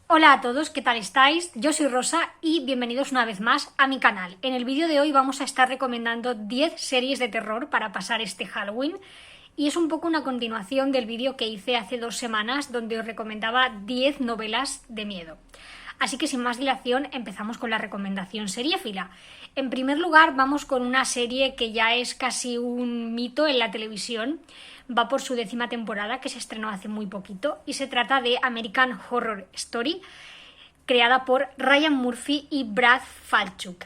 Hola a todos, ¿qué tal estáis? Yo soy Rosa y bienvenidos una vez más a mi canal. En el vídeo de hoy vamos a estar recomendando 10 series de terror para pasar este Halloween y es un poco una continuación del vídeo que hice hace 2 semanas donde os recomendaba 10 novelas de miedo. Así que sin más dilación empezamos con la recomendación seriéfila. En primer lugar vamos con una serie que ya es casi un mito en la televisión. Va por su 10ª temporada que se estrenó hace muy poquito y se trata de American Horror Story, creada por Ryan Murphy y Brad Falchuk.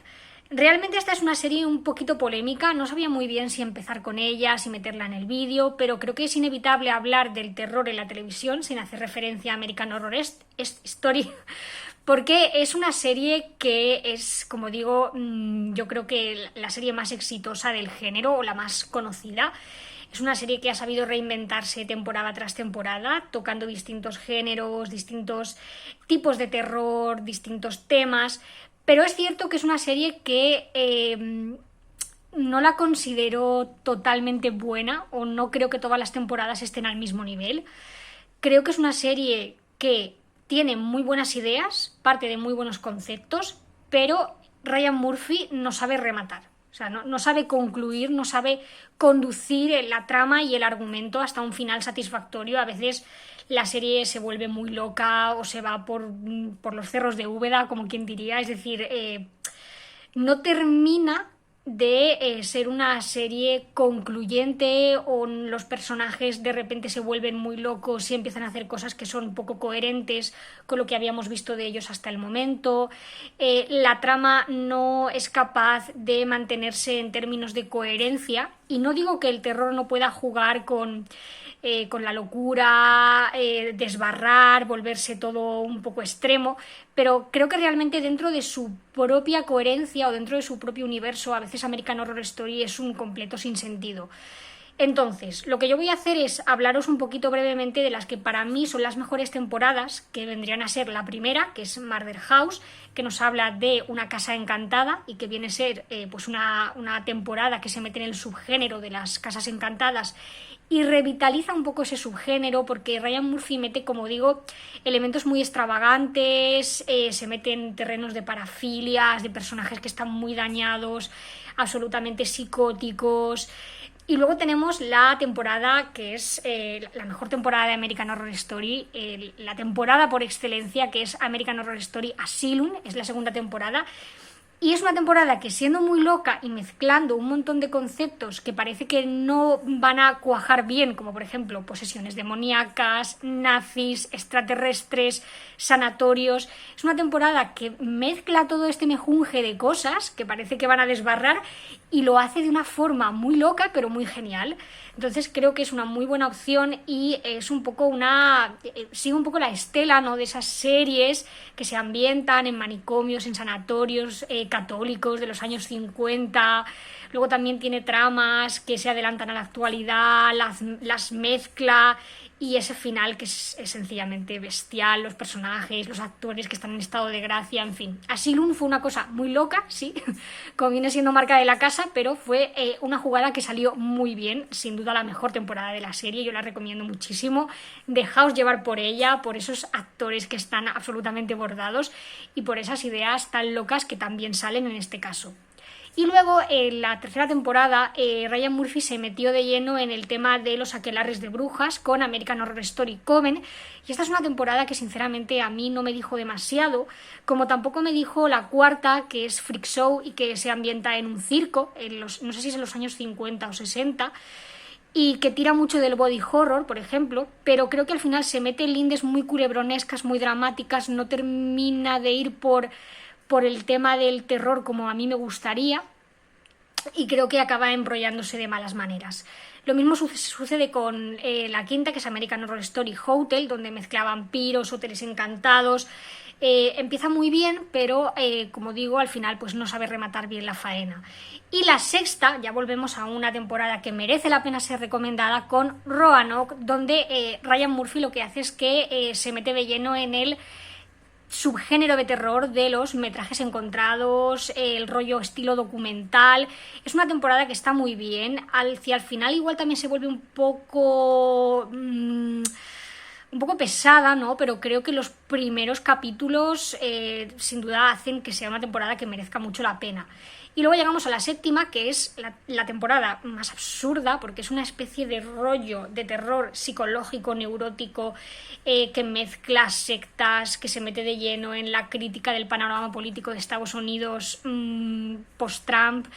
Realmente esta es una serie un poquito polémica, no sabía muy bien si empezar con ella, si meterla en el vídeo, pero creo que es inevitable hablar del terror en la televisión sin hacer referencia a American Horror Story, porque es una serie que es, como digo, yo creo que la serie más exitosa del género o la más conocida. Es una serie que ha sabido reinventarse temporada tras temporada, tocando distintos géneros, distintos tipos de terror, distintos temas, pero es cierto que es una serie que no la considero totalmente buena o no creo que todas las temporadas estén al mismo nivel. Creo que es una serie que tiene muy buenas ideas, parte de muy buenos conceptos, pero Ryan Murphy no sabe rematar. O sea, no sabe concluir, no sabe conducir la trama y el argumento hasta un final satisfactorio. A veces la serie se vuelve muy loca o se va por los cerros de Úbeda, como quien diría. Es decir, no termina de ser una serie concluyente o los personajes de repente se vuelven muy locos y empiezan a hacer cosas que son poco coherentes con lo que habíamos visto de ellos hasta el momento. La trama no es capaz de mantenerse en términos de coherencia y no digo que el terror no pueda jugar con la locura, desbarrar, volverse todo un poco extremo, pero creo que realmente dentro de su propia coherencia o dentro de su propio universo, a veces American Horror Story es un completo sinsentido. Entonces, lo que yo voy a hacer es hablaros un poquito brevemente de las que para mí son las mejores temporadas, que vendrían a ser la primera, que es Murder House, que nos habla de una casa encantada y que viene a ser pues una temporada que se mete en el subgénero de las casas encantadas y revitaliza un poco ese subgénero porque Ryan Murphy mete, como digo, elementos muy extravagantes, se mete en terrenos de parafilias, de personajes que están muy dañados, absolutamente psicóticos. Y luego tenemos la temporada que es la mejor temporada de American Horror Story, la temporada por excelencia que es American Horror Story Asylum, es la segunda temporada. Y es una temporada que, siendo muy loca y mezclando un montón de conceptos que parece que no van a cuajar bien, como por ejemplo posesiones demoníacas, nazis, extraterrestres, sanatorios, es una temporada que mezcla todo este mejunje de cosas que parece que van a desbarrar y lo hace de una forma muy loca pero muy genial. Entonces creo que es una muy buena opción y es un poco sigue un poco la estela, ¿no?, de esas series que se ambientan en manicomios, en sanatorios católicos de los años 50. Luego también tiene tramas que se adelantan a la actualidad, las mezcla y ese final que es sencillamente bestial, los personajes, los actores que están en estado de gracia, en fin. Asylum fue una cosa muy loca, sí, como viene siendo marca de la casa, pero fue una jugada que salió muy bien, sin duda la mejor temporada de la serie, yo la recomiendo muchísimo. Dejaos llevar por ella, por esos actores que están absolutamente bordados y por esas ideas tan locas que también salen en este caso. Y luego en la tercera temporada Ryan Murphy se metió de lleno en el tema de los aquelarres de brujas con American Horror Story Coven, y esta es una temporada que sinceramente a mí no me dijo demasiado, como tampoco me dijo la cuarta, que es Freak Show y que se ambienta en un circo, no sé si es en los años 50 o 60, y que tira mucho del body horror, por ejemplo, pero creo que al final se mete en lindes muy culebronescas, muy dramáticas, no termina de ir por el tema del terror como a mí me gustaría y creo que acaba embrollándose de malas maneras. Lo mismo sucede con la quinta, que es American Horror Story Hotel, donde mezcla vampiros, hoteles encantados. Empieza muy bien, pero como digo, al final pues no sabe rematar bien la faena. Y la sexta, ya volvemos a una temporada que merece la pena ser recomendada, con Roanoke, donde Ryan Murphy lo que hace es que se mete de lleno en el subgénero de terror de los metrajes encontrados, el rollo estilo documental. Es una temporada que está muy bien. Hacia el final igual también se vuelve un poco un poco pesada, ¿no? Pero creo que los primeros capítulos sin duda hacen que sea una temporada que merezca mucho la pena. Y luego llegamos a la séptima, que es la temporada más absurda, porque es una especie de rollo de terror psicológico, neurótico, que mezcla sectas, que se mete de lleno en la crítica del panorama político de Estados Unidos post-Trump,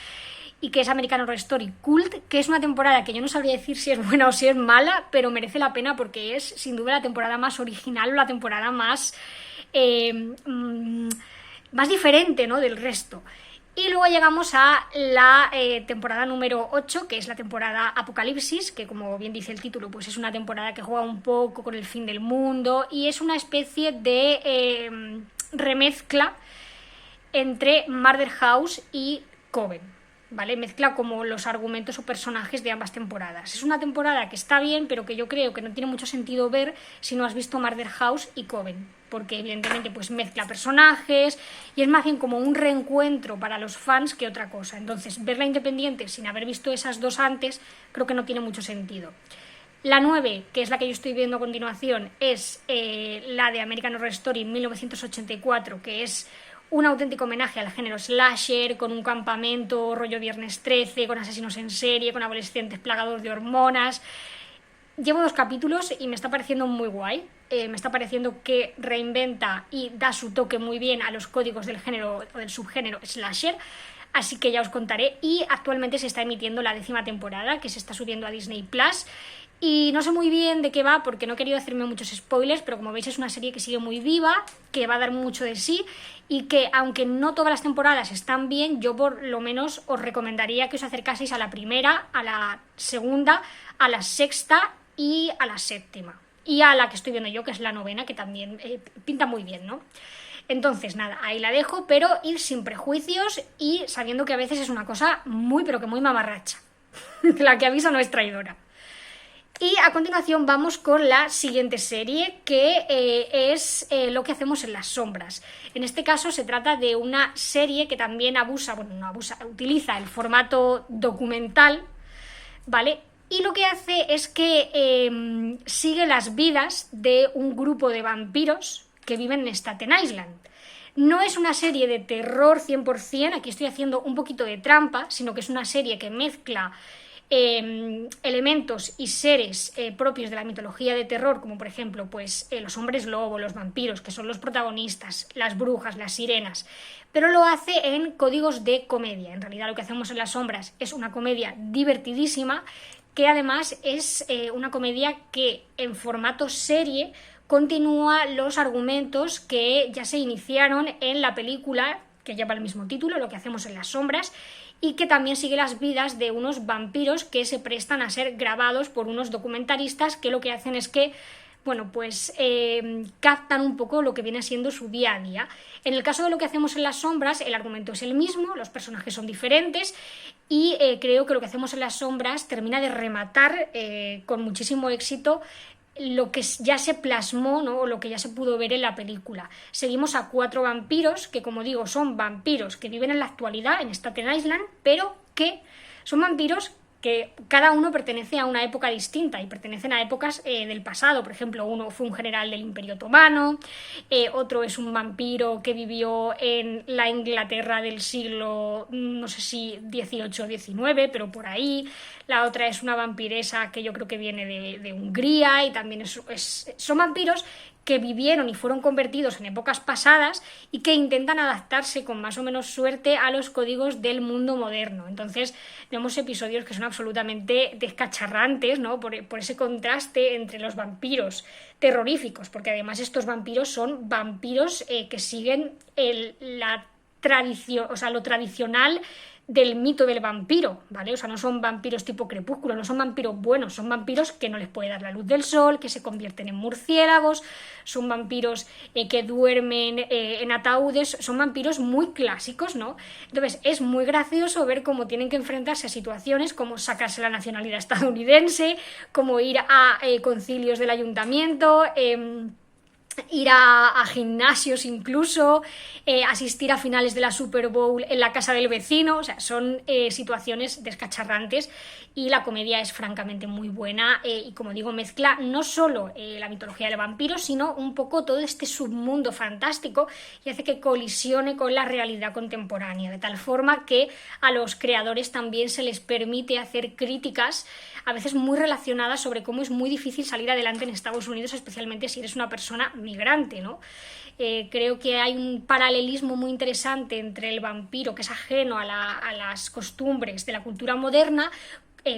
y que es American Horror Story Cult, que es una temporada que yo no sabría decir si es buena o si es mala, pero merece la pena porque es sin duda la temporada más original o la temporada más diferente, ¿no?, del resto. Y luego llegamos a la temporada número 8, que es la temporada Apocalipsis, que como bien dice el título, pues es una temporada que juega un poco con el fin del mundo y es una especie de remezcla entre Murder House y Coven. ¿Vale? Mezcla como los argumentos o personajes de ambas temporadas. Es una temporada que está bien, pero que yo creo que no tiene mucho sentido ver si no has visto Murder House y Coven, porque evidentemente pues mezcla personajes y es más bien como un reencuentro para los fans que otra cosa. Entonces, verla independiente sin haber visto esas dos antes, creo que no tiene mucho sentido. La 9, que es la que yo estoy viendo a continuación, es la de American Horror Story 1984, que es un auténtico homenaje al género slasher, con un campamento rollo Viernes 13, con asesinos en serie, con adolescentes plagados de hormonas. Llevo 2 capítulos y me está pareciendo muy guay. Me está pareciendo que reinventa y da su toque muy bien a los códigos del género o del subgénero slasher. Así que ya os contaré. Y actualmente se está emitiendo la 10ª temporada, que se está subiendo a Disney Plus. Y no sé muy bien de qué va porque no he querido hacerme muchos spoilers, pero como veis es una serie que sigue muy viva, que va a dar mucho de sí y que aunque no todas las temporadas están bien, yo por lo menos os recomendaría que os acercaseis a la primera, a la segunda, a la sexta y a la séptima. Y a la que estoy viendo yo, que es la 9ª, que también pinta muy bien, ¿no? Entonces, nada, ahí la dejo, pero ir sin prejuicios y sabiendo que a veces es una cosa muy, pero que muy mamarracha. La que avisa no es traidora. Y a continuación vamos con la siguiente serie, que es Lo que hacemos en las sombras. En este caso se trata de una serie que también utiliza el formato documental, ¿vale? Y lo que hace es que sigue las vidas de un grupo de vampiros que viven en Staten Island. No es una serie de terror 100%, aquí estoy haciendo un poquito de trampa, sino que es una serie que mezcla elementos y seres propios de la mitología de terror, como por ejemplo pues, los hombres lobo, los vampiros, que son los protagonistas, las brujas, las sirenas, pero lo hace en códigos de comedia. En realidad Lo que hacemos en las sombras es una comedia divertidísima, que además es una comedia que en formato serie continúa los argumentos que ya se iniciaron en la película que lleva el mismo título, Lo que hacemos en las sombras, y que también sigue las vidas de unos vampiros que se prestan a ser grabados por unos documentaristas que lo que hacen es que, bueno, pues captan un poco lo que viene siendo su día a día. En el caso de Lo que hacemos en las sombras, el argumento es el mismo, los personajes son diferentes y creo que Lo que hacemos en las sombras termina de rematar con muchísimo éxito lo que ya se plasmó, ¿no?, o lo que ya se pudo ver en la película. Seguimos a 4 vampiros que, como digo, son vampiros que viven en la actualidad en Staten Island, pero que son vampiros que cada uno pertenece a una época distinta y pertenecen a épocas del pasado. Por ejemplo, uno fue un general del Imperio Otomano, otro es un vampiro que vivió en la Inglaterra del siglo, no sé si 18 o 19, pero por ahí. La otra es una vampiresa que yo creo que viene de Hungría y también son vampiros que vivieron y fueron convertidos en épocas pasadas y que intentan adaptarse con más o menos suerte a los códigos del mundo moderno. Entonces vemos episodios que son absolutamente descacharrantes, ¿no?, por ese contraste entre los vampiros terroríficos, porque además estos vampiros son vampiros que siguen la tradición, o sea, lo tradicional del mito del vampiro, ¿vale? O sea, no son vampiros tipo Crepúsculo, no son vampiros buenos, son vampiros que no les puede dar la luz del sol, que se convierten en murciélagos, son vampiros que duermen en ataúdes, son vampiros muy clásicos, ¿no? Entonces es muy gracioso ver cómo tienen que enfrentarse a situaciones como sacarse la nacionalidad estadounidense, como ir a concilios del ayuntamiento, ir a gimnasios incluso, asistir a finales de la Super Bowl en la casa del vecino, o sea, son situaciones descacharrantes y la comedia es francamente muy buena y como digo, mezcla no solo la mitología del vampiro, sino un poco todo este submundo fantástico y hace que colisione con la realidad contemporánea, de tal forma que a los creadores también se les permite hacer críticas a veces muy relacionadas sobre cómo es muy difícil salir adelante en Estados Unidos, especialmente si eres una persona migrante, ¿no? Creo que hay un paralelismo muy interesante entre el vampiro, que es ajeno a las costumbres de la cultura moderna,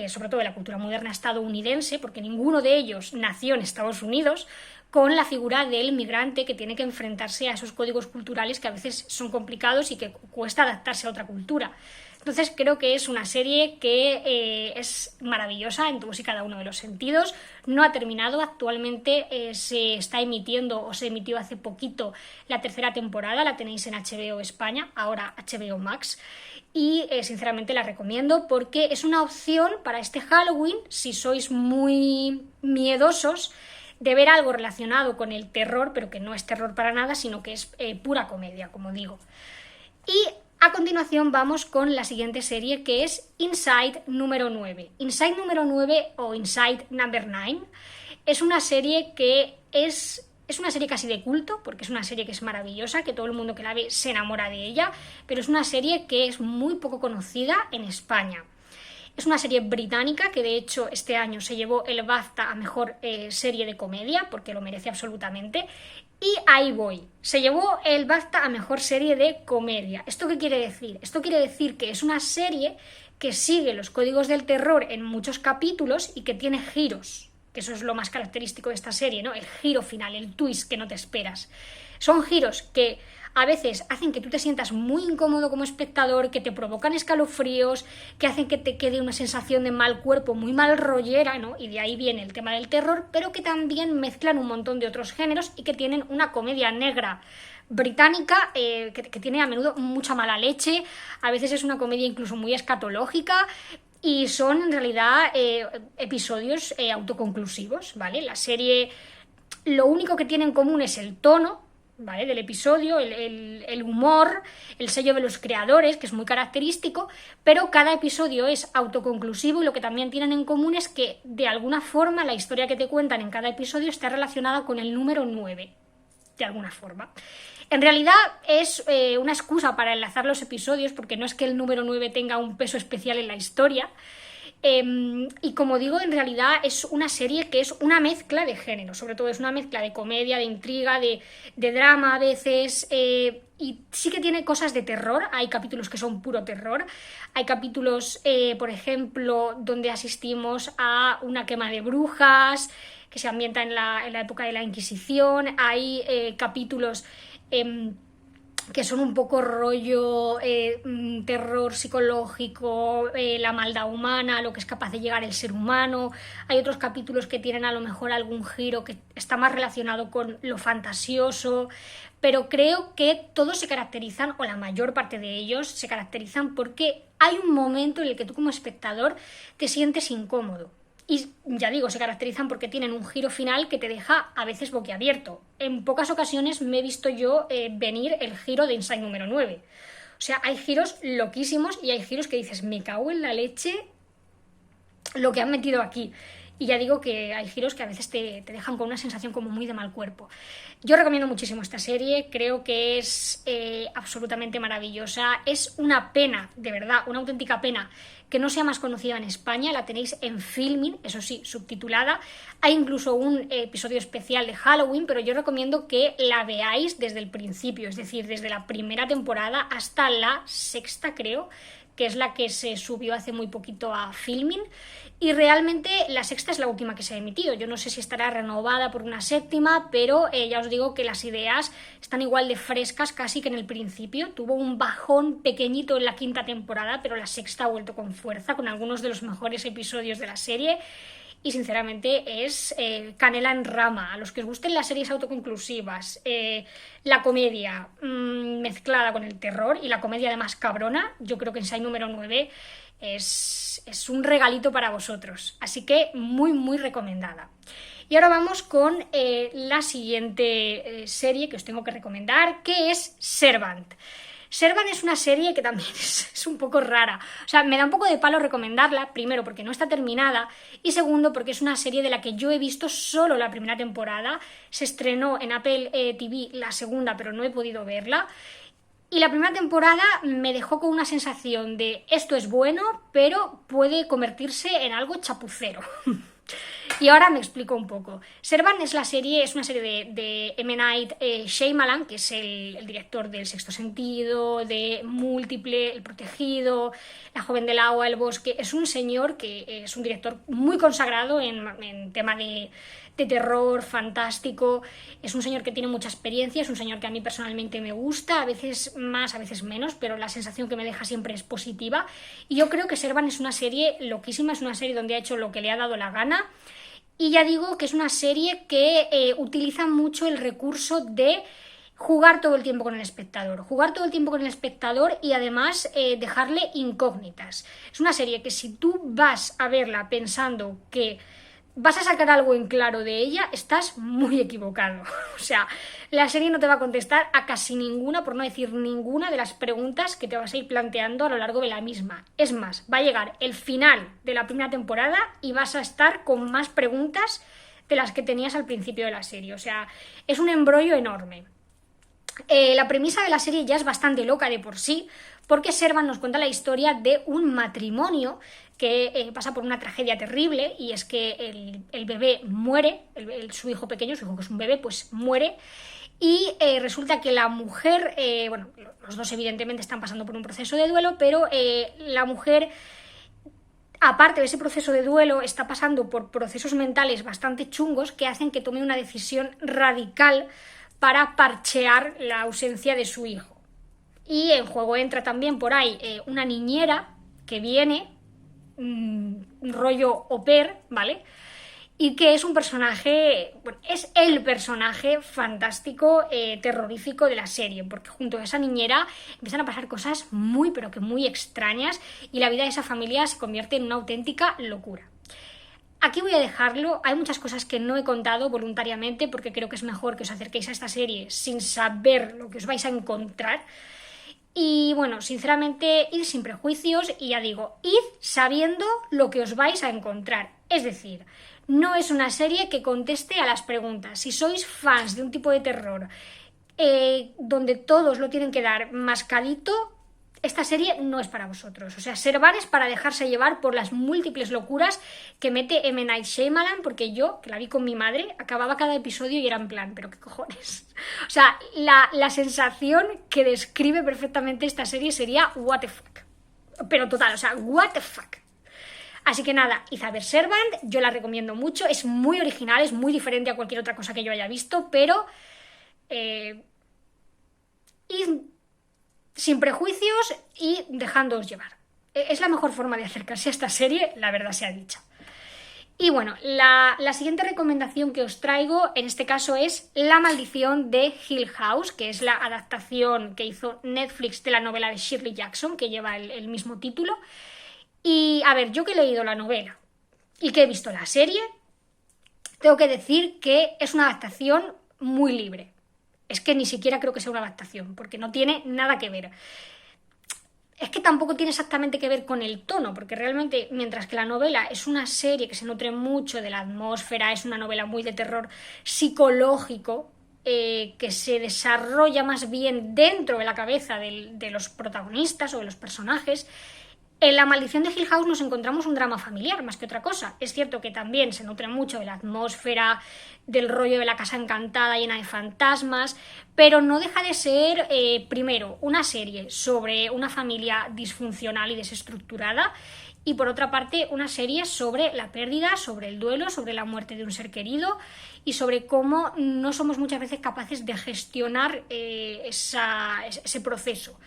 sobre todo de la cultura moderna estadounidense, porque ninguno de ellos nació en Estados Unidos, con la figura del migrante que tiene que enfrentarse a esos códigos culturales que a veces son complicados y que cuesta adaptarse a otra cultura. Entonces creo que es una serie que es maravillosa en todos y cada uno de los sentidos. No ha terminado, actualmente se está emitiendo o se emitió hace poquito la tercera temporada, la tenéis en HBO España, ahora HBO Max. Y sinceramente la recomiendo porque es una opción para este Halloween, si sois muy miedosos, de ver algo relacionado con el terror, pero que no es terror para nada, sino que es pura comedia, como digo. Y a continuación vamos con la siguiente serie, que es Inside número 9. Inside número 9 o Inside Number 9 es una serie que es una serie casi de culto, porque es una serie que es maravillosa, que todo el mundo que la ve se enamora de ella, pero es una serie que es muy poco conocida en España. Es una serie británica que de hecho este año se llevó el BAFTA a mejor serie de comedia, porque lo merece absolutamente. Y ahí voy, se llevó el BAFTA a mejor serie de comedia. ¿Esto qué quiere decir? Esto quiere decir que es una serie que sigue los códigos del terror en muchos capítulos y que tiene giros, que eso es lo más característico de esta serie, ¿no? El giro final, el twist que no te esperas. Son giros que a veces hacen que tú te sientas muy incómodo como espectador, que te provocan escalofríos, que hacen que te quede una sensación de mal cuerpo muy mal rollera, ¿no? Y de ahí viene el tema del terror, pero que también mezclan un montón de otros géneros y que tienen una comedia negra británica que tiene a menudo mucha mala leche, a veces es una comedia incluso muy escatológica y son en realidad episodios autoconclusivos, ¿vale? La serie lo único que tiene en común es el tono, ¿vale? Del episodio, el humor, el sello de los creadores, que es muy característico, pero cada episodio es autoconclusivo y lo que también tienen en común es que de alguna forma la historia que te cuentan en cada episodio está relacionada con el número 9, de alguna forma. En realidad es una excusa para enlazar los episodios, porque no es que el número 9 tenga un peso especial en la historia. Y como digo, en realidad es una serie que es una mezcla de géneros, sobre todo es una mezcla de comedia, de intriga, de drama a veces, y sí que tiene cosas de terror. Hay capítulos que son puro terror, hay capítulos, por ejemplo, donde asistimos a una quema de brujas que se ambienta en la época de la Inquisición, hay capítulos que son un poco rollo terror psicológico, la maldad humana, lo que es capaz de llegar el ser humano. Hay otros capítulos que tienen a lo mejor algún giro que está más relacionado con lo fantasioso, pero creo que todos se caracterizan, o la mayor parte de ellos se caracterizan porque hay un momento en el que tú como espectador te sientes incómodo. Y ya digo, se caracterizan porque tienen un giro final que te deja a veces boquiabierto. En pocas ocasiones me he visto yo venir el giro de Inside número 9. O sea, hay giros loquísimos y hay giros que dices, me cago en la leche lo que han metido aquí. Y ya digo que hay giros que a veces te dejan con una sensación como muy de mal cuerpo. Yo recomiendo muchísimo esta serie, creo que es absolutamente maravillosa. Es una pena, de verdad, una auténtica pena que no sea más conocida en España. La tenéis en Filmin, eso sí, subtitulada. Hay incluso un episodio especial de Halloween, pero yo recomiendo que la veáis desde el principio, es decir, desde la primera temporada hasta la sexta, creo, que es la que se subió hace muy poquito a Filmin, y realmente la sexta es la última que se ha emitido. Yo no sé si estará renovada por una séptima, pero ya os digo que las ideas están igual de frescas casi que en el principio. Tuvo un bajón pequeñito en la quinta temporada, pero la sexta ha vuelto con fuerza, con algunos de los mejores episodios de la serie. Y sinceramente es canela en rama. A los que os gusten las series autoconclusivas, la comedia mezclada con el terror y la comedia además cabrona, yo creo que Inside número 9 es un regalito para vosotros. Así que muy, muy recomendada. Y ahora vamos con la siguiente serie que os tengo que recomendar, que es Servant. Servant es una serie que también es un poco rara. O sea, me da un poco de palo recomendarla, primero porque no está terminada y segundo porque es una serie de la que yo he visto solo la primera temporada. Se estrenó en Apple TV la segunda, pero no he podido verla. Y la primera temporada me dejó con una sensación de esto es bueno, pero puede convertirse en algo chapucero. Y ahora me explico un poco. Servant es una serie de M. Night Shyamalan, que es el director del Sexto Sentido, de Múltiple, El Protegido, La Joven del Agua, El Bosque. Es un señor que es un director muy consagrado en tema de terror, fantástico. Es un señor que tiene mucha experiencia, es un señor que a mí personalmente me gusta, a veces más, a veces menos, pero la sensación que me deja siempre es positiva. Y yo creo que Servant es una serie loquísima, es una serie donde ha hecho lo que le ha dado la gana. Y ya digo que es una serie que utiliza mucho el recurso de jugar todo el tiempo con el espectador. Jugar todo el tiempo con el espectador y además dejarle incógnitas. Es una serie que si tú vas a verla pensando que vas a sacar algo en claro de ella, estás muy equivocado. O sea, la serie no te va a contestar a casi ninguna, por no decir ninguna, de las preguntas que te vas a ir planteando a lo largo de la misma. Es más, va a llegar el final de la primera temporada y vas a estar con más preguntas de las que tenías al principio de la serie. O sea, es un embrollo enorme. La premisa de la serie ya es bastante loca de por sí, porque Servant nos cuenta la historia de un matrimonio que pasa por una tragedia terrible, y es que el bebé muere, su hijo pequeño, su hijo que es un bebé, pues muere, y resulta que la mujer, bueno, los dos evidentemente están pasando por un proceso de duelo, pero la mujer, aparte de ese proceso de duelo, está pasando por procesos mentales bastante chungos que hacen que tome una decisión radical para parchear la ausencia de su hijo. Y en juego entra también por ahí una niñera que viene, rollo au pair, ¿vale? Y que es un personaje, bueno, es el personaje fantástico, terrorífico de la serie, porque junto a esa niñera empiezan a pasar cosas muy, pero que muy extrañas, y la vida de esa familia se convierte en una auténtica locura. Aquí voy a dejarlo, hay muchas cosas que no he contado voluntariamente porque creo que es mejor que os acerquéis a esta serie sin saber lo que os vais a encontrar. Y bueno, sinceramente, id sin prejuicios y ya digo, id sabiendo lo que os vais a encontrar. Es decir, no es una serie que conteste a las preguntas. Si sois fans de un tipo de terror donde todos lo tienen que dar mascadito, esta serie no es para vosotros. O sea, Servant es para dejarse llevar por las múltiples locuras que mete M. Night Shyamalan, porque yo, que la vi con mi madre, acababa cada episodio y era en plan, ¿pero qué cojones? O sea, la sensación que describe perfectamente esta serie sería what the fuck. Pero total, o sea, what the fuck. Así que nada, id a ver Servant, yo la recomiendo mucho, es muy original, es muy diferente a cualquier otra cosa que yo haya visto, pero id sin prejuicios y dejándoos llevar. Es la mejor forma de acercarse a esta serie, la verdad sea dicha. Y bueno, la siguiente recomendación que os traigo en este caso es La Maldición de Hill House, que es la adaptación que hizo Netflix de la novela de Shirley Jackson, que lleva el mismo título. Y a ver, yo que he leído la novela y que he visto la serie, tengo que decir que es una adaptación muy libre. Es que ni siquiera creo que sea una adaptación, porque no tiene nada que ver. Es que tampoco tiene exactamente que ver con el tono, porque realmente, mientras que la novela es una serie que se nutre mucho de la atmósfera, es una novela muy de terror psicológico, que se desarrolla más bien dentro de la cabeza de los protagonistas o de los personajes. En La Maldición de Hill House nos encontramos un drama familiar, más que otra cosa. Es cierto que también se nutre mucho de la atmósfera, del rollo de la casa encantada llena de fantasmas, pero no deja de ser, primero, una serie sobre una familia disfuncional y desestructurada, y por otra parte, una serie sobre la pérdida, sobre el duelo, sobre la muerte de un ser querido y sobre cómo no somos muchas veces capaces de gestionar ese proceso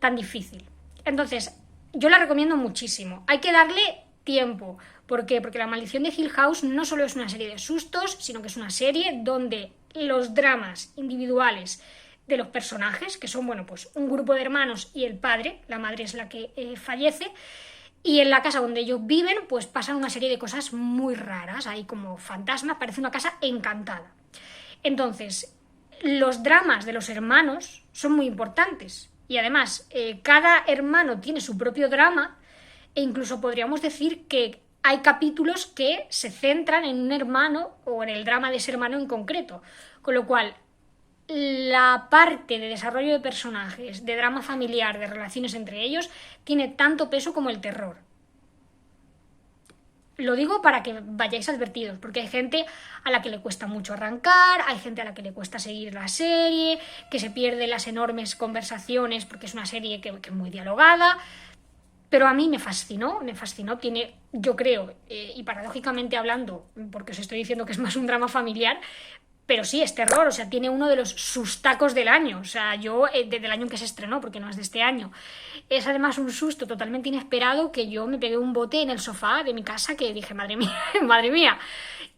tan difícil. Entonces, yo la recomiendo muchísimo. Hay que darle tiempo. ¿Por qué? Porque La Maldición de Hill House no solo es una serie de sustos, sino que es una serie donde los dramas individuales de los personajes, que son, bueno, pues un grupo de hermanos y el padre, la madre es la que fallece, Y en la casa donde ellos viven, pues pasan una serie de cosas muy raras, hay como fantasmas, parece una casa encantada. Entonces, los dramas de los hermanos son muy importantes. Y además, cada hermano tiene su propio drama, e incluso podríamos decir que hay capítulos que se centran en un hermano o en el drama de ese hermano en concreto. Con lo cual, la parte de desarrollo de personajes, de drama familiar, de relaciones entre ellos, tiene tanto peso como el terror. Lo digo para que vayáis advertidos, porque hay gente a la que le cuesta mucho arrancar, hay gente a la que le cuesta seguir la serie, que se pierde las enormes conversaciones porque es una serie que es muy dialogada, pero a mí me fascinó, tiene, yo creo, y paradójicamente hablando, porque os estoy diciendo que es más un drama familiar, pero sí, es terror, o sea, tiene uno de los sustacos del año, o sea, yo, del año en que se estrenó, porque no es de este año. Es además un susto totalmente inesperado que yo me pegué un bote en el sofá de mi casa que dije, madre mía, madre mía.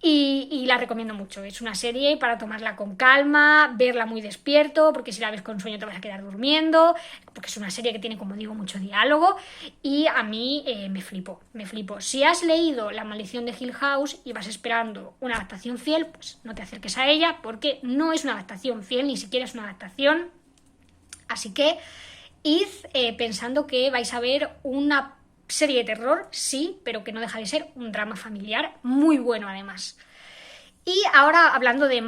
Y la recomiendo mucho, es una serie para tomarla con calma, verla muy despierto, porque si la ves con sueño te vas a quedar durmiendo, porque es una serie que tiene, como digo, mucho diálogo, y a mí me flipó, me flipó. Si has leído La maldición de Hill House y vas esperando una adaptación fiel, pues no te acerques a ella, porque no es una adaptación fiel, ni siquiera es una adaptación, así que id pensando que vais a ver una serie de terror, sí, pero que no deja de ser un drama familiar muy bueno además. Y ahora, hablando de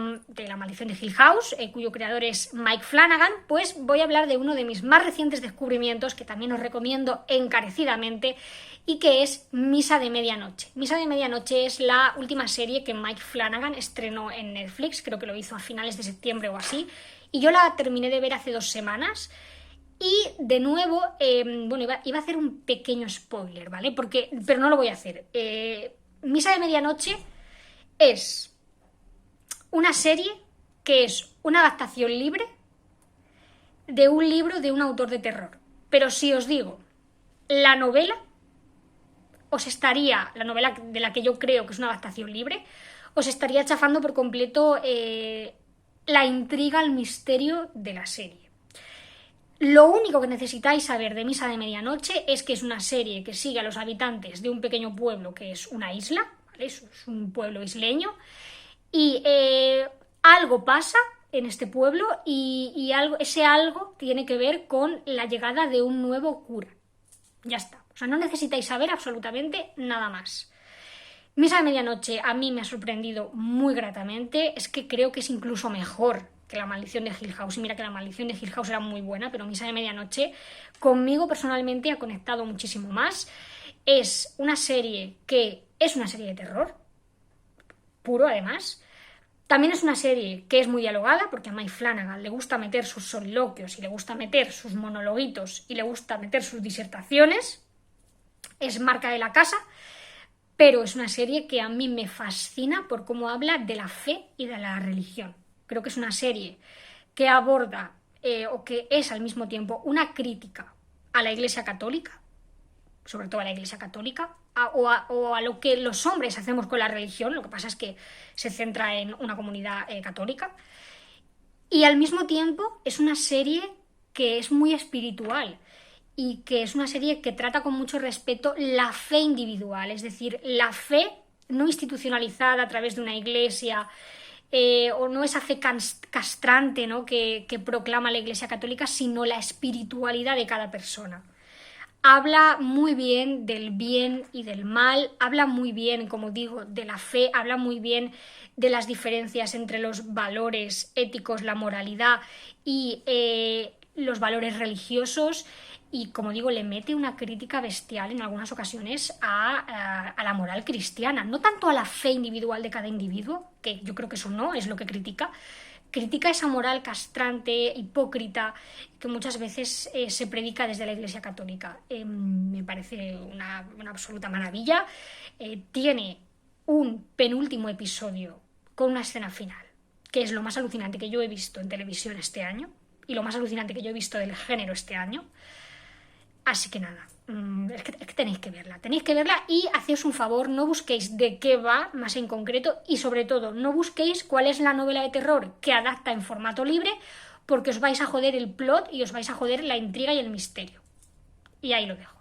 La maldición de Hill House, cuyo creador es Mike Flanagan, pues voy a hablar de uno de mis más recientes descubrimientos, que también os recomiendo encarecidamente, y que es Misa de Medianoche. Misa de Medianoche es la última serie que Mike Flanagan estrenó en Netflix, creo que lo hizo a finales de septiembre o así, y yo la terminé de ver hace 2 semanas. Y de nuevo, bueno, iba a hacer un pequeño spoiler, ¿vale? Pero no lo voy a hacer. Misa de Medianoche es una serie que es una adaptación libre de un libro de un autor de terror. Pero si os digo la novela, la novela de la que yo creo que es una adaptación libre, os estaría chafando por completo la intriga, el misterio de la serie. Lo único que necesitáis saber de Misa de Medianoche es que es una serie que sigue a los habitantes de un pequeño pueblo que es una isla, ¿vale? Es un pueblo isleño, y algo pasa en este pueblo y ese algo tiene que ver con la llegada de un nuevo cura. Ya está. O sea, no necesitáis saber absolutamente nada más. Misa de Medianoche a mí me ha sorprendido muy gratamente, es que creo que es incluso mejor que La maldición de Hill House. Y mira que La maldición de Hill House era muy buena, pero Misa de Medianoche conmigo personalmente ha conectado muchísimo más. Es una serie que es una serie de terror, puro además. También es una serie que es muy dialogada, porque a Mike Flanagan le gusta meter sus soliloquios y le gusta meter sus monologuitos y le gusta meter sus disertaciones. Es marca de la casa. Pero es una serie que a mí me fascina por cómo habla de la fe y de la religión. Creo que es una serie que aborda o que es al mismo tiempo una crítica a la Iglesia Católica, sobre todo a la Iglesia Católica, o a lo que los hombres hacemos con la religión. Lo que pasa es que se centra en una comunidad católica. Y al mismo tiempo es una serie que es muy espiritual y que es una serie que trata con mucho respeto la fe individual, es decir, la fe no institucionalizada a través de una iglesia o no esa fe castrante, ¿no? que proclama la Iglesia Católica, sino la espiritualidad de cada persona. Habla muy bien del bien y del mal, habla muy bien, como digo, de la fe, habla muy bien de las diferencias entre los valores éticos, la moralidad y los valores religiosos. Y, como digo, le mete una crítica bestial en algunas ocasiones a la moral cristiana. No tanto a la fe individual de cada individuo, que yo creo que eso no es lo que critica. Critica esa moral castrante, hipócrita, que muchas veces se predica desde la Iglesia Católica. Me parece una absoluta maravilla. Tiene un penúltimo episodio con una escena final, que es lo más alucinante que yo he visto en televisión este año y lo más alucinante que yo he visto del género este año. Así que nada, es que tenéis que verla y hacéis un favor, no busquéis de qué va más en concreto y sobre todo no busquéis cuál es la novela de terror que adapta en formato libre, porque os vais a joder el plot y os vais a joder la intriga y el misterio. Y ahí lo dejo.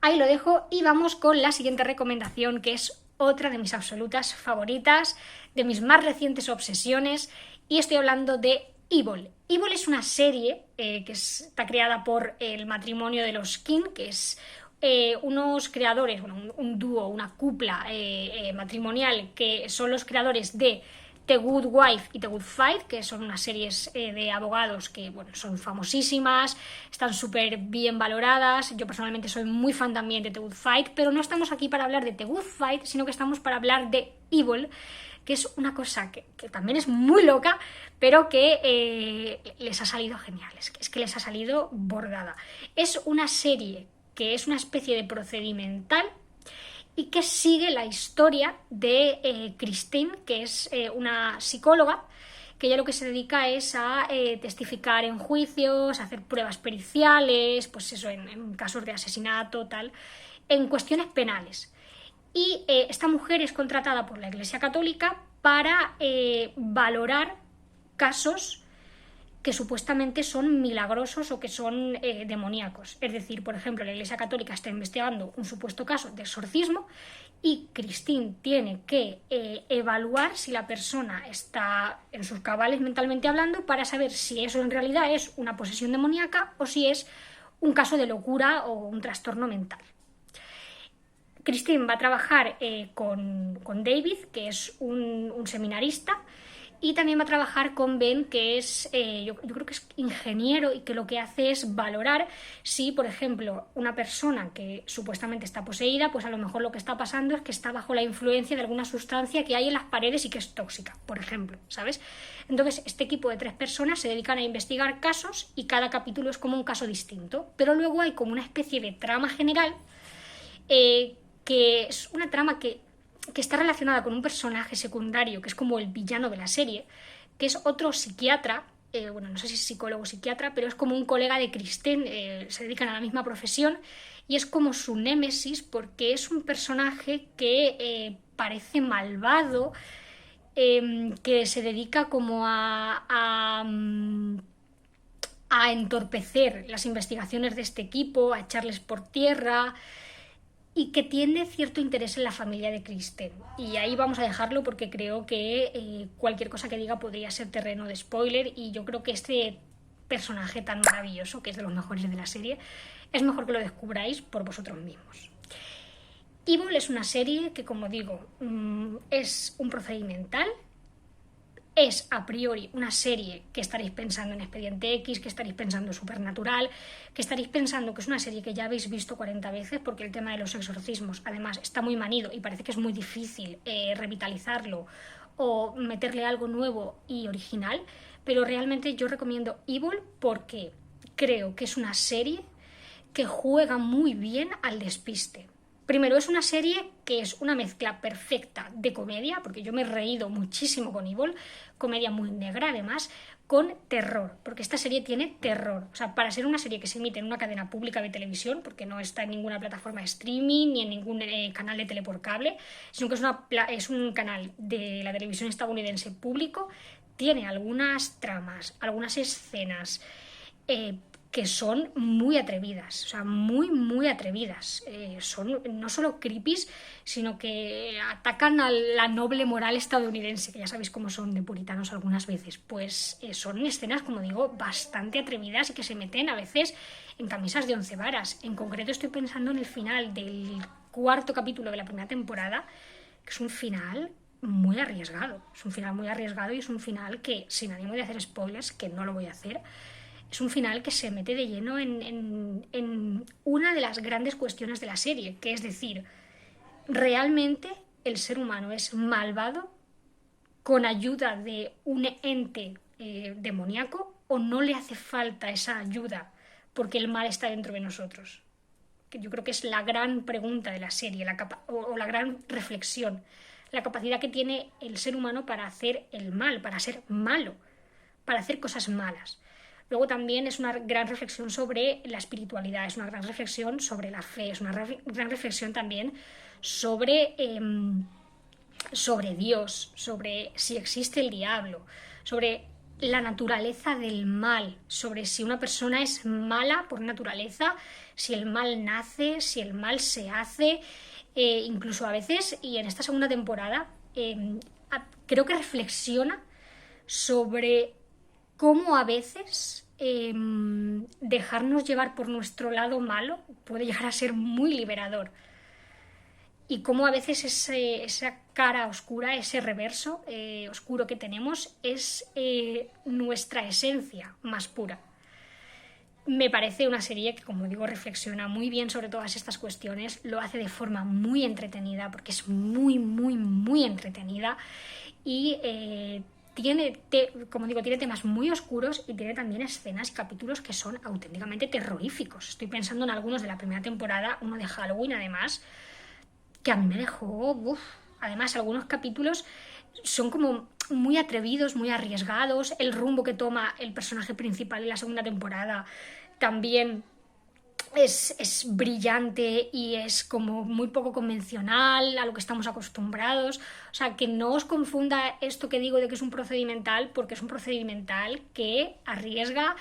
ahí lo dejo y vamos con la siguiente recomendación, que es otra de mis absolutas favoritas, de mis más recientes obsesiones, y estoy hablando de Evil. Evil es una serie que está creada por el matrimonio de los King, que es unos creadores, bueno, un dúo, una cupla matrimonial, que son los creadores de The Good Wife y The Good Fight, que son unas series de abogados que bueno, son famosísimas, están súper bien valoradas. Yo personalmente soy muy fan también de The Good Fight, pero no estamos aquí para hablar de The Good Fight, sino que estamos para hablar de Evil, que es una cosa que también es muy loca, pero que les ha salido genial, es que les ha salido bordada. Es una serie que es una especie de procedimental y que sigue la historia de Christine, que es una psicóloga, que ella lo que se dedica es a testificar en juicios, a hacer pruebas periciales, pues eso, en casos de asesinato, tal, en cuestiones penales. Y esta mujer es contratada por la Iglesia Católica para valorar casos que supuestamente son milagrosos o que son demoníacos. Es decir, por ejemplo, la Iglesia Católica está investigando un supuesto caso de exorcismo y Christine tiene que evaluar si la persona está en sus cabales mentalmente hablando para saber si eso en realidad es una posesión demoníaca o si es un caso de locura o un trastorno mental. Christine va a trabajar con David, que es un seminarista, y también va a trabajar con Ben, que es, yo creo que es ingeniero y que lo que hace es valorar si, por ejemplo, una persona que supuestamente está poseída, pues a lo mejor lo que está pasando es que está bajo la influencia de alguna sustancia que hay en las paredes y que es tóxica, por ejemplo, ¿sabes? Entonces, este equipo de 3 personas se dedican a investigar casos y cada capítulo es como un caso distinto, pero luego hay como una especie de trama general que es una trama que está relacionada con un personaje secundario que es como el villano de la serie, que es otro psiquiatra, bueno, no sé si es psicólogo o psiquiatra, pero es como un colega de Christine, se dedican a la misma profesión y es como su némesis porque es un personaje que parece malvado, que se dedica como a entorpecer las investigaciones de este equipo, a echarles por tierra, y que tiene cierto interés en la familia de Christine. Y ahí vamos a dejarlo porque creo que cualquier cosa que diga podría ser terreno de spoiler, y yo creo que este personaje tan maravilloso, que es de los mejores de la serie, es mejor que lo descubráis por vosotros mismos. Evil es una serie que, como digo, es un procedimental. Es a priori una serie que estaréis pensando en Expediente X, que estaréis pensando en Supernatural, que estaréis pensando que es una serie que ya habéis visto 40 veces, porque el tema de los exorcismos además está muy manido y parece que es muy difícil revitalizarlo o meterle algo nuevo y original, pero realmente yo recomiendo Evil porque creo que es una serie que juega muy bien al despiste. Primero, es una serie que es una mezcla perfecta de comedia, porque yo me he reído muchísimo con Evil, comedia muy negra además, con terror, porque esta serie tiene terror. O sea, para ser una serie que se emite en una cadena pública de televisión, porque no está en ninguna plataforma de streaming ni en ningún canal de tele por cable, sino que es un canal de la televisión estadounidense público, tiene algunas tramas, algunas escenas que son muy atrevidas, o sea, muy, muy atrevidas. Son no solo creepies, sino que atacan a la noble moral estadounidense, que ya sabéis cómo son de puritanos algunas veces. Pues son escenas, como digo, bastante atrevidas y que se meten a veces en camisas de 11 varas. En concreto estoy pensando en el final del 4º capítulo de la primera temporada, que es un final muy arriesgado. Es un final muy arriesgado y es un final que, sin ánimo de hacer spoilers, que no lo voy a hacer, es un final que se mete de lleno en una de las grandes cuestiones de la serie, que es decir, ¿realmente el ser humano es malvado con ayuda de un ente demoníaco o no le hace falta esa ayuda porque el mal está dentro de nosotros? Que yo creo que es la gran pregunta de la serie, o la gran reflexión, la capacidad que tiene el ser humano para hacer el mal, para ser malo, para hacer cosas malas. Luego también es una gran reflexión sobre la espiritualidad, es una gran reflexión sobre la fe, es una gran reflexión también sobre Dios, sobre si existe el diablo, sobre la naturaleza del mal, sobre si una persona es mala por naturaleza, si el mal nace, si el mal se hace, incluso a veces, y en esta segunda temporada, creo que reflexiona sobre cómo a veces dejarnos llevar por nuestro lado malo puede llegar a ser muy liberador. Y cómo a veces esa cara oscura, ese reverso oscuro que tenemos es nuestra esencia más pura. Me parece una serie que, como digo, reflexiona muy bien sobre todas estas cuestiones, lo hace de forma muy entretenida, porque es muy, muy, muy entretenida y como digo, tiene temas muy oscuros y tiene también escenas y capítulos que son auténticamente terroríficos. Estoy pensando en algunos de la primera temporada, uno de Halloween además, que a mí me dejó... Además, algunos capítulos son como muy atrevidos, muy arriesgados. El rumbo que toma el personaje principal en la segunda temporada también es brillante y es como muy poco convencional a lo que estamos acostumbrados. O sea, que no os confunda esto que digo de que es un procedimental, porque es un procedimental que arriesga,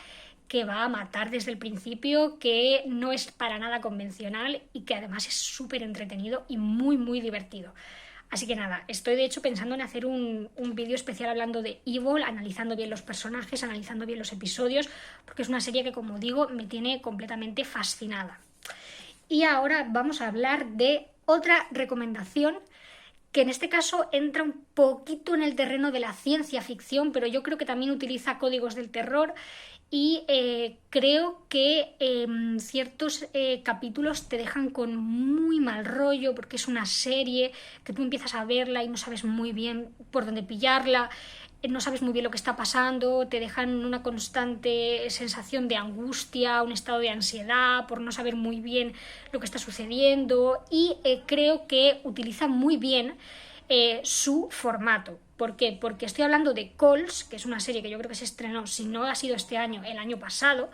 que va a matar desde el principio, que no es para nada convencional y que además es súper entretenido y muy, muy divertido. Así que nada, estoy de hecho pensando en hacer un vídeo especial hablando de Evil, analizando bien los personajes, analizando bien los episodios, porque es una serie que, como digo, me tiene completamente fascinada. Y ahora vamos a hablar de otra recomendación que en este caso entra un poquito en el terreno de la ciencia ficción, pero yo creo que también utiliza códigos del terror y creo que ciertos capítulos te dejan con muy mal rollo porque es una serie que tú empiezas a verla y no sabes muy bien por dónde pillarla, no sabes muy bien lo que está pasando, te dejan una constante sensación de angustia, un estado de ansiedad por no saber muy bien lo que está sucediendo y creo que utiliza muy bien su formato. ¿Por qué? Porque estoy hablando de Calls, que es una serie que yo creo que se estrenó, si no ha sido este año, el año pasado,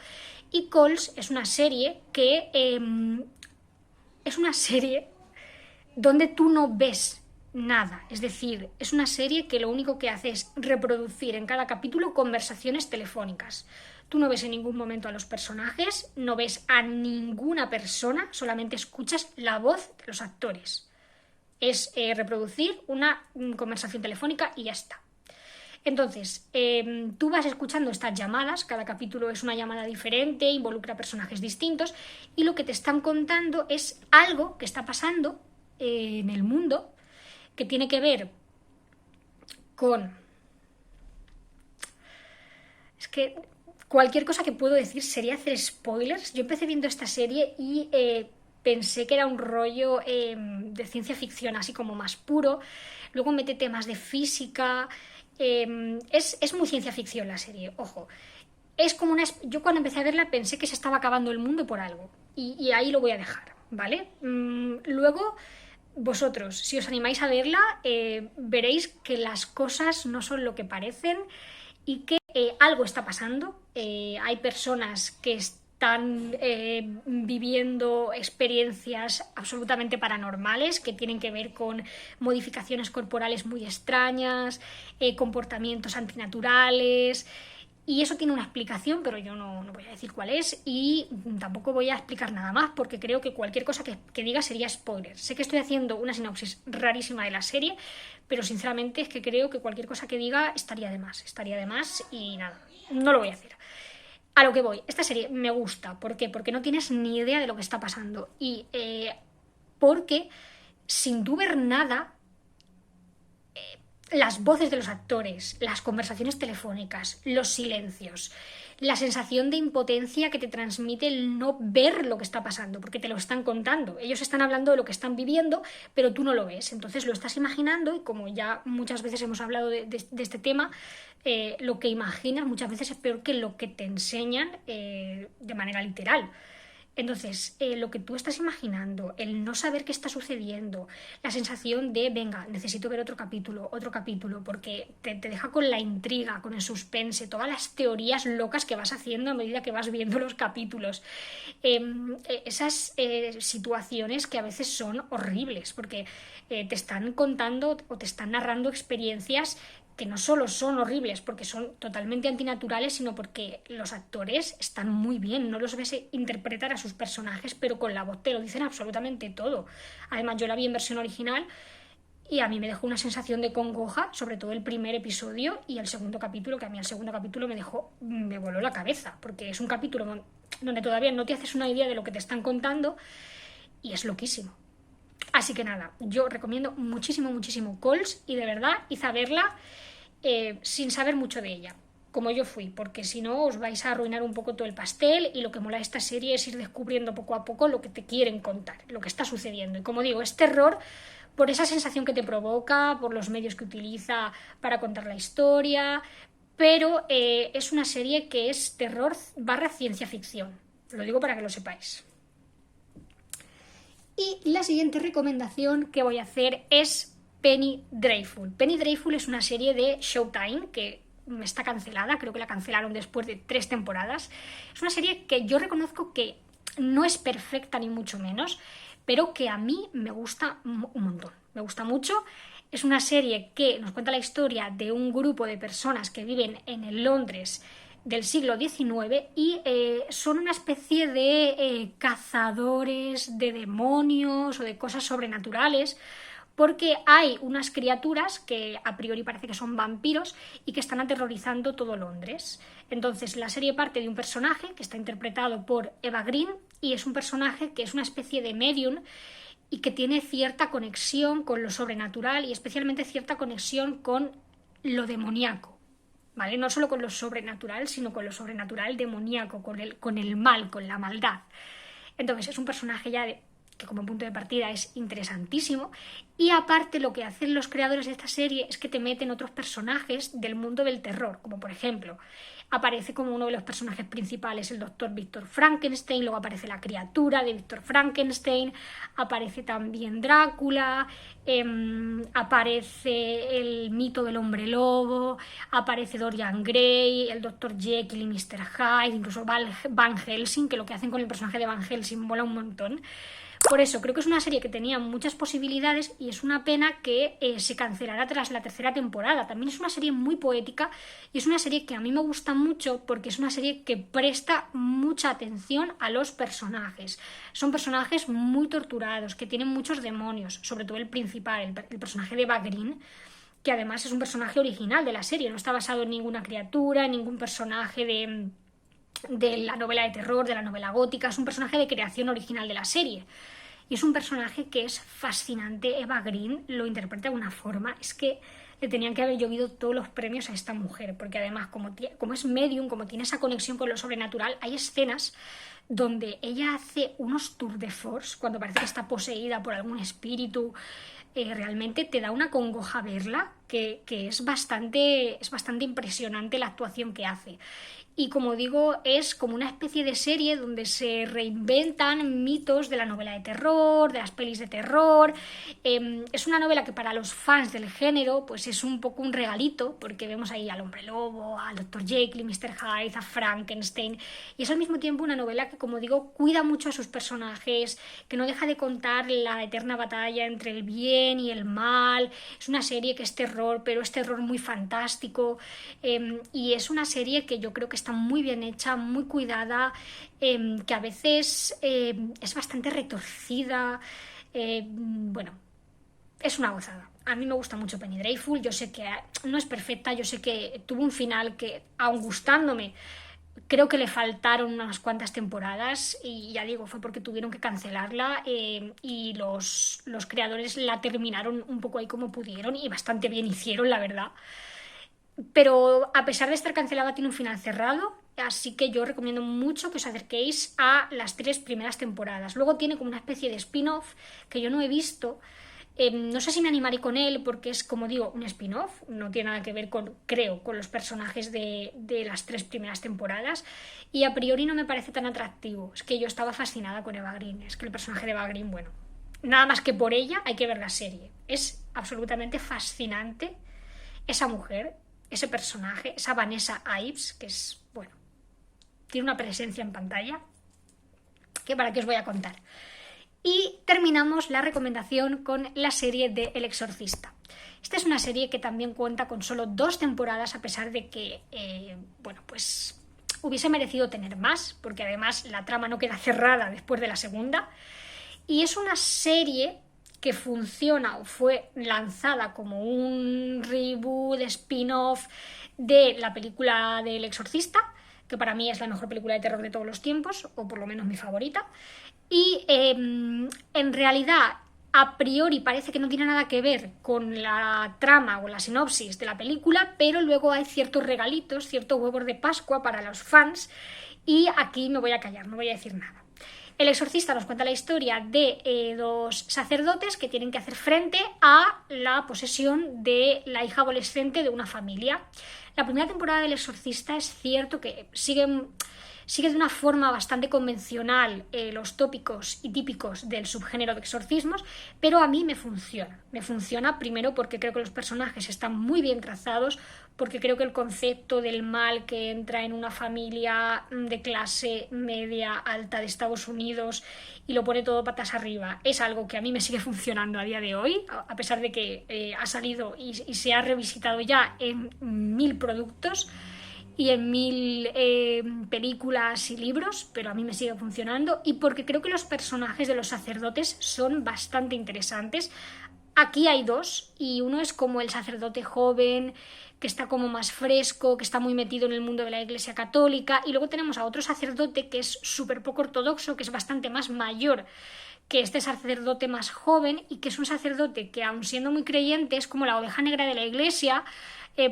y Calls es una serie que es una serie donde tú no ves nada, es decir, es una serie que lo único que hace es reproducir en cada capítulo conversaciones telefónicas. Tú no ves en ningún momento a los personajes, no ves a ninguna persona, solamente escuchas la voz de los actores. Es reproducir una conversación telefónica y ya está. Entonces, tú vas escuchando estas llamadas, cada capítulo es una llamada diferente, involucra personajes distintos y lo que te están contando es algo que está pasando en el mundo que tiene que ver con... Es que cualquier cosa que puedo decir sería hacer spoilers. Yo empecé viendo esta serie y pensé que era un rollo de ciencia ficción así como más puro, luego mete temas de física, es muy ciencia ficción la serie, ojo. Es como una... Yo cuando empecé a verla pensé que se estaba acabando el mundo por algo y ahí lo voy a dejar, ¿vale? Luego vosotros, si os animáis a verla, veréis que las cosas no son lo que parecen y que algo está pasando. Hay personas que están viviendo experiencias absolutamente paranormales que tienen que ver con modificaciones corporales muy extrañas, comportamientos antinaturales. Y eso tiene una explicación, pero yo no voy a decir cuál es y tampoco voy a explicar nada más porque creo que cualquier cosa que diga sería spoiler. Sé que estoy haciendo una sinopsis rarísima de la serie, pero sinceramente es que creo que cualquier cosa que diga estaría de más y nada, no lo voy a hacer. A lo que voy, esta serie me gusta. ¿Por qué? Porque no tienes ni idea de lo que está pasando y porque sin tú ver nada... las voces de los actores, las conversaciones telefónicas, los silencios, la sensación de impotencia que te transmite el no ver lo que está pasando, porque te lo están contando. Ellos están hablando de lo que están viviendo, pero tú no lo ves. Entonces lo estás imaginando y como ya muchas veces hemos hablado de este tema, lo que imaginas muchas veces es peor que lo que te enseñan de manera literal. Entonces, lo que tú estás imaginando, el no saber qué está sucediendo, la sensación de, venga, necesito ver otro capítulo, porque te deja con la intriga, con el suspense, todas las teorías locas que vas haciendo a medida que vas viendo los capítulos. Esas situaciones que a veces son horribles, porque te están contando o te están narrando experiencias que no solo son horribles porque son totalmente antinaturales, sino porque los actores están muy bien, no los ves interpretar a sus personajes, pero con la voz te lo dicen absolutamente todo. Además, yo la vi en versión original y a mí me dejó una sensación de congoja, sobre todo el primer episodio y el segundo capítulo, que a mí el segundo capítulo me voló la cabeza, porque es un capítulo donde todavía no te haces una idea de lo que te están contando y es loquísimo. Así que nada, yo recomiendo muchísimo, muchísimo Calls y de verdad id a verla sin saber mucho de ella, como yo fui, porque si no os vais a arruinar un poco todo el pastel y lo que mola de esta serie es ir descubriendo poco a poco lo que te quieren contar, lo que está sucediendo. Y como digo, es terror por esa sensación que te provoca, por los medios que utiliza para contar la historia, pero es una serie que es terror / ciencia ficción. Lo digo para que lo sepáis. Y la siguiente recomendación que voy a hacer es Penny Dreadful. Penny Dreadful es una serie de Showtime que está cancelada, creo que la cancelaron después de 3 temporadas. Es una serie que yo reconozco que no es perfecta ni mucho menos, pero que a mí me gusta un montón, me gusta mucho. Es una serie que nos cuenta la historia de un grupo de personas que viven en el Londres del siglo XIX y son una especie de cazadores de demonios o de cosas sobrenaturales, porque hay unas criaturas que a priori parece que son vampiros y que están aterrorizando todo Londres. Entonces la serie parte de un personaje que está interpretado por Eva Green y es un personaje que es una especie de medium y que tiene cierta conexión con lo sobrenatural y especialmente cierta conexión con lo demoníaco. ¿Vale? No solo con lo sobrenatural, sino con lo sobrenatural demoníaco, con el mal, con la maldad. Entonces es un personaje que como punto de partida es interesantísimo y aparte lo que hacen los creadores de esta serie es que te meten otros personajes del mundo del terror, como por ejemplo aparece como uno de los personajes principales el doctor Víctor Frankenstein, luego aparece la criatura de Víctor Frankenstein, aparece también Drácula, aparece el mito del hombre lobo, aparece Dorian Gray, el doctor Jekyll y Mr. Hyde, incluso Van Helsing, que lo que hacen con el personaje de Van Helsing mola un montón. Por eso creo que es una serie que tenía muchas posibilidades y es una pena que se cancelara tras la 3ª temporada. También es una serie muy poética y es una serie que a mí me gusta mucho porque es una serie que presta mucha atención a los personajes. Son personajes muy torturados, que tienen muchos demonios, sobre todo el principal, el personaje de Eva Green, que además es un personaje original de la serie, no está basado en ninguna criatura, en ningún personaje de la novela de terror, de la novela gótica, es un personaje de creación original de la serie. Y es un personaje que es fascinante. Eva Green lo interpreta de una forma, es que le tenían que haber llovido todos los premios a esta mujer, porque además como es medium, como tiene esa conexión con lo sobrenatural, hay escenas donde ella hace unos tours de force, cuando parece que está poseída por algún espíritu, realmente te da una congoja verla, que es bastante impresionante la actuación que hace. Y como digo, es como una especie de serie donde se reinventan mitos de la novela de terror, de las pelis de terror. Es una novela que para los fans del género pues es un poco un regalito, porque vemos ahí al hombre lobo, al Dr. Jekyll, Mr. Hyde, a Frankenstein, y es al mismo tiempo una novela que, como digo, cuida mucho a sus personajes, que no deja de contar la eterna batalla entre el bien y el mal. Es una serie que es terror, pero es terror muy fantástico, y es una serie que yo creo que está muy bien hecha, muy cuidada, que a veces es bastante retorcida. Bueno, es una gozada. A mí me gusta mucho Penny Dreadful. Yo sé que no es perfecta, yo sé que tuvo un final que, aun gustándome, creo que le faltaron unas cuantas temporadas y ya digo, fue porque tuvieron que cancelarla, y los creadores la terminaron un poco ahí como pudieron y bastante bien hicieron, la verdad. Pero a pesar de estar cancelada tiene un final cerrado, así que yo recomiendo mucho que os acerquéis a las 3 primeras temporadas. Luego tiene como una especie de spin-off que yo no he visto. No sé si me animaré con él porque es, como digo, un spin-off, no tiene nada que ver con los personajes de las 3 primeras temporadas y a priori no me parece tan atractivo. Es que yo estaba fascinada con Eva Green, es que el personaje de Eva Green, bueno, nada más que por ella hay que ver la serie. Es absolutamente fascinante esa mujer, ese personaje, esa Vanessa Ives, que es, bueno, tiene una presencia en pantalla que para qué os voy a contar. Y terminamos la recomendación con la serie de El Exorcista. Esta es una serie que también cuenta con solo 2 temporadas, a pesar de que, bueno, pues hubiese merecido tener más, porque además la trama no queda cerrada después de la segunda. Y es una serie que funciona o fue lanzada como un reboot, spin-off de la película del Exorcista, que para mí es la mejor película de terror de todos los tiempos, o por lo menos mi favorita. Y en realidad, a priori parece que no tiene nada que ver con la trama o la sinopsis de la película, pero luego hay ciertos regalitos, ciertos huevos de Pascua para los fans, y aquí me voy a callar, no voy a decir nada. El Exorcista nos cuenta la historia de 2 sacerdotes que tienen que hacer frente a la posesión de la hija adolescente de una familia. La primera temporada del Exorcista es cierto que sigue de una forma bastante convencional los tópicos y típicos del subgénero de exorcismos, pero a mí me funciona. Me funciona primero porque creo que los personajes están muy bien trazados, porque creo que el concepto del mal que entra en una familia de clase media alta de Estados Unidos y lo pone todo patas arriba es algo que a mí me sigue funcionando a día de hoy, a pesar de que ha salido y se ha revisitado ya en 1000 productos y en 1000 películas y libros, pero a mí me sigue funcionando, y porque creo que los personajes de los sacerdotes son bastante interesantes. Aquí hay 2, y uno es como el sacerdote joven, que está como más fresco, que está muy metido en el mundo de la Iglesia Católica, y luego tenemos a otro sacerdote que es súper poco ortodoxo, que es bastante más mayor que este sacerdote más joven, y que es un sacerdote que, aun siendo muy creyente, es como la oveja negra de la Iglesia,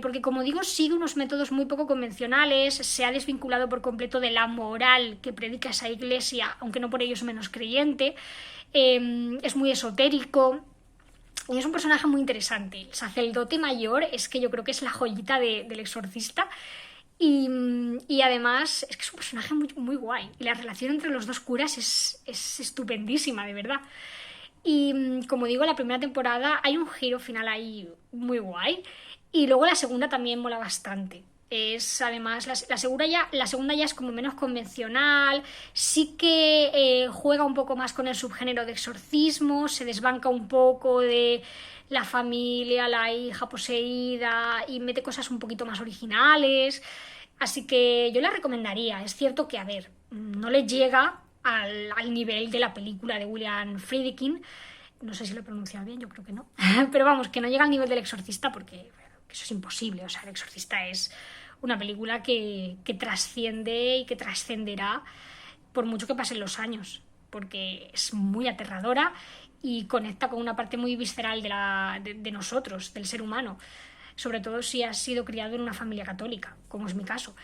porque, como digo, sigue unos métodos muy poco convencionales, se ha desvinculado por completo de la moral que predica esa Iglesia, aunque no por ello es menos creyente, es muy esotérico. Y es un personaje muy interesante. El sacerdote mayor es que yo creo que es la joyita del Exorcista. Y además es que es un personaje muy, muy guay. Y la relación entre los 2 curas es estupendísima, de verdad. Y como digo, la primera temporada hay un giro final ahí muy guay. Y luego la segunda también mola bastante. Es además, la segunda ya es como menos convencional, sí que juega un poco más con el subgénero de exorcismo, se desbanca un poco de la familia, la hija poseída, y mete cosas un poquito más originales, así que yo la recomendaría. Es cierto que, a ver, no le llega al nivel de la película de William Friedkin, no sé si lo he pronunciado bien, yo creo que no, pero vamos, que no llega al nivel del Exorcista, porque eso es imposible. O sea, El Exorcista es una película que trasciende y que trascenderá por mucho que pasen los años, porque es muy aterradora y conecta con una parte muy visceral de nosotros, del ser humano, sobre todo si has sido criado en una familia católica, como es mi caso.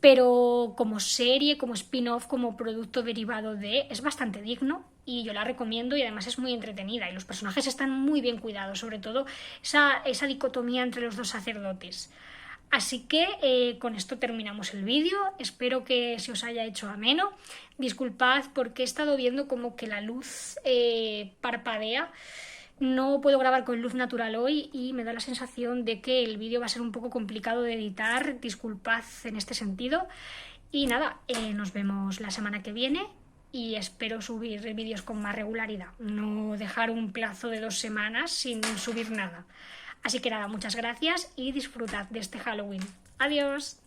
Pero como serie, como spin-off, como producto derivado es bastante digno, y yo la recomiendo, y además es muy entretenida y los personajes están muy bien cuidados, sobre todo esa dicotomía entre los 2 sacerdotes. Así que con esto terminamos el vídeo, espero que se os haya hecho ameno. Disculpad porque he estado viendo como que la luz parpadea. No puedo grabar con luz natural hoy y me da la sensación de que el vídeo va a ser un poco complicado de editar. Disculpad en este sentido. Y nada, nos vemos la semana que viene y espero subir vídeos con más regularidad. No dejar un plazo de 2 semanas sin subir nada. Así que nada, muchas gracias y disfrutad de este Halloween. Adiós.